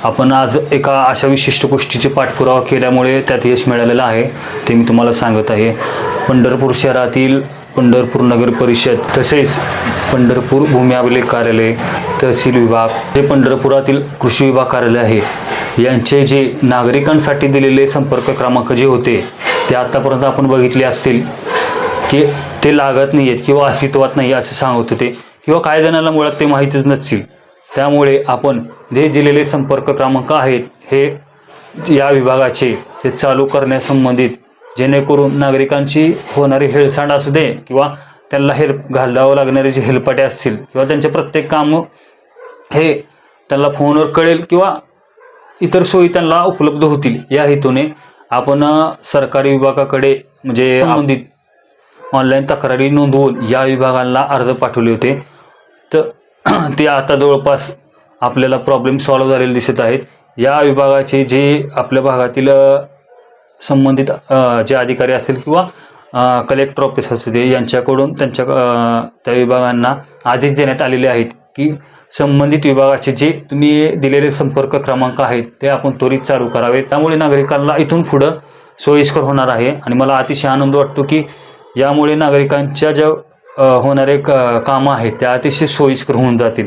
आपण आज एका अशा विशिष्ट गोष्टीचे पाठपुरावा केल्यामुळे त्यात यश मिळालेलं आहे, ते मी तुम्हाला सांगत आहे. पंढरपूर शहरातील पंढरपूर नगर परिषद तसेच पंढरपूर भूमी अभिलेख कार्यालय, तहसील विभाग, जे पंढरपुरातील कृषी विभाग कार्यालय आहे, यांचे जे नागरिकांसाठी दिलेले संपर्क क्रमांक जे होते ते आतापर्यंत आपण बघितले असतील की ते लागत नाही आहेत किंवा अस्तित्वात नाही असं सांगत होते, किंवा काही जणांना मुळात ते माहीतच नसतील. त्यामुळे आपण जे दिलेले संपर्क क्रमांक आहेत हे या विभागाचे ते चालू करण्यासंबंधित, जेणेकरून नागरिकांची होणारी हेळसांड असू दे किंवा त्यांना घालावं लागणारे जे हेलपाटे असतील किंवा त्यांचे प्रत्येक कामं हे त्यांना फोनवर कळेल किंवा इतर सोयी त्यांना उपलब्ध होतील, या हेतूने आपण सरकारी विभागाकडे म्हणजे संबंधित ऑनलाईन तक्रारी नोंदवून या विभागाला अर्ज पाठवले होते. तर ते आता जवळपास आपल्याला प्रॉब्लेम सॉल्व्ह झालेले दिसत आहेत. या विभागाचे जे आपल्या भागातील संबंधित जे अधिकारी असतील किंवा कलेक्टर ऑफिस असू दे, यांच्याकडून त्या विभागांना आदेश देण्यात आलेले आहेत की संबंधित विभागाचे जे तुम्ही दिलेले संपर्क क्रमांक आहेत ते आपण त्वरित चालू करावे. त्यामुळे नागरिकांना इथून पुढं सोयीस्कर होणार आहे आणि मला अतिशय आनंद वाटतो की यामुळे नागरिकांच्या ज्या होणारे कामं आहेत त्या अतिशय सोयीस्कर होऊन जातील.